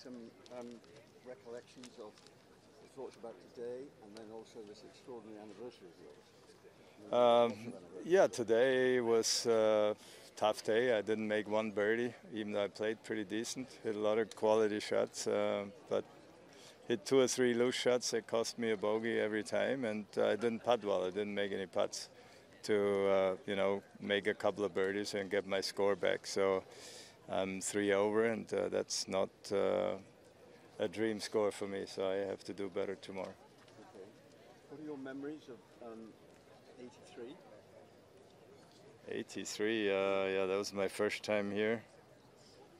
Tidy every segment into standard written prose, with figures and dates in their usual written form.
some recollections of your thoughts about today, and then also this extraordinary anniversary of yours? Yeah, today was a tough day. I didn't make one birdie, even though I played pretty decent. Hit a lot of quality shots, but hit 2 or 3 loose shots that cost me a bogey every time, and I didn't putt well. I didn't make any putts to, make a couple of birdies and get my score back. So I'm 3 over, and that's not a dream score for me. So I have to do better tomorrow. Okay. What are your memories of 83? 83, yeah, that was my first time here.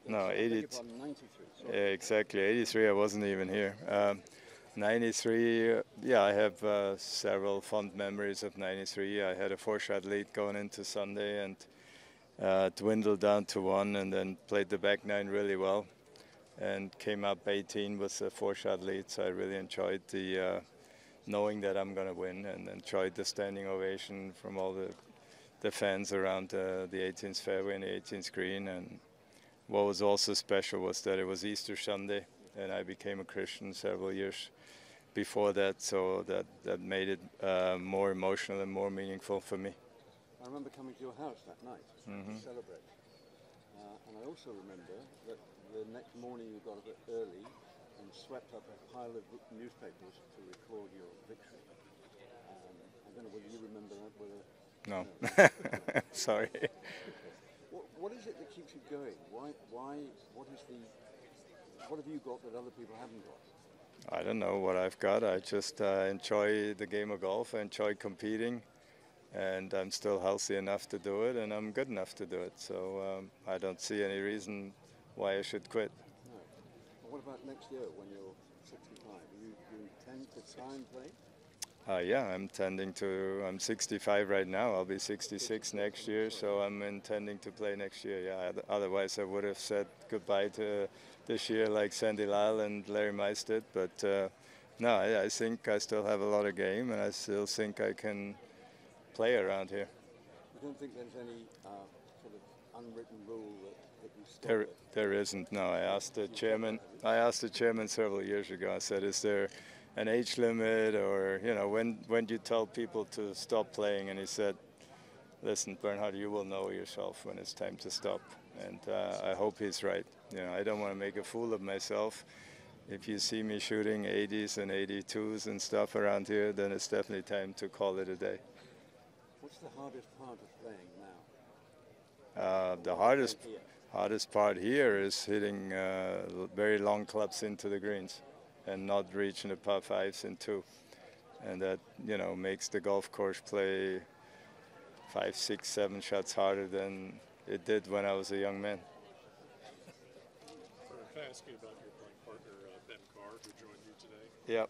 No, 93. Sorry. Yeah, exactly. 83, I wasn't even here. 93, yeah, I have several fond memories of 93. I had a 4-shot lead going into Sunday and dwindled down to 1, and then played the back 9 really well and came up 18 with a 4-shot lead. So I really enjoyed the knowing that I'm going to win, and enjoyed the standing ovation from all the fans around the 18th fairway and the 18th green. And what was also special was that it was Easter Sunday, and I became a Christian several years before that, so that made it more emotional and more meaningful for me. I remember coming to your house that night to celebrate, and I also remember that the next morning you got up early and swept up a pile of newspapers to record your victory. I don't know whether you remember that. No, sorry. What is it that keeps you going? Why? What have you got that other people haven't got? I don't know what I've got. I just enjoy the game of golf. I enjoy competing, and I'm still healthy enough to do it, and I'm good enough to do it. So I don't see any reason why I should quit. No. Well, what about next year when you're 65? You intend to try and play? Yeah, I'm 65 right now. I'll be 66 next year, so I'm intending to play next year. Yeah, otherwise I would have said goodbye to this year like Sandy Lyle and Larry Mize did. But no, I think I still have a lot of game, and I still think I can play around here. You don't think there's any sort of unwritten rule that you stop with? There isn't. No, I asked the chairman several years ago. I said, "Is there an age limit, or when do you tell people to stop playing?" And he said, "Listen, Bernhard, you will know yourself when it's time to stop." And I hope he's right. I don't want to make a fool of myself. If you see me shooting 80s and 82s and stuff around here, then it's definitely time to call it a day. What's the hardest part of playing now? The hardest part here is hitting very long clubs into the greens and not reaching the par 5s in 2. And that, makes the golf course play 5, 6, 7 shots harder than it did when I was a young man. Can I ask you about your playing partner, Ben Carr, who joined you today? Yep.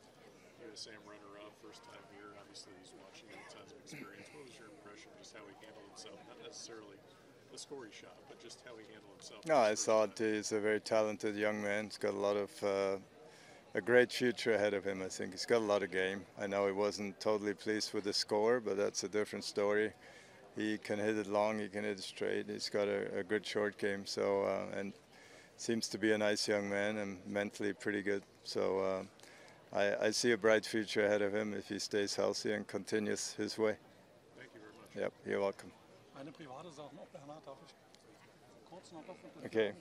You're the same runner-up, first time here. Obviously, he's watching you, tons of experience. What was your impression of just how he handled himself? Not necessarily the score he shot, but just how he handled himself. No, I thought he's a very talented young man. He's got a lot of a great future ahead of him. I think he's got a lot of game. I know he wasn't totally pleased with the score, but that's a different story. He can hit it long, he can hit it straight. He's got a good short game, so and seems to be a nice young man and mentally pretty good. So I see a bright future ahead of him if he stays healthy and continues his way. Thank you very much. Yep, you're welcome. Eine private Sache noch, Bernhard, darf ich kurz noch was? Okay.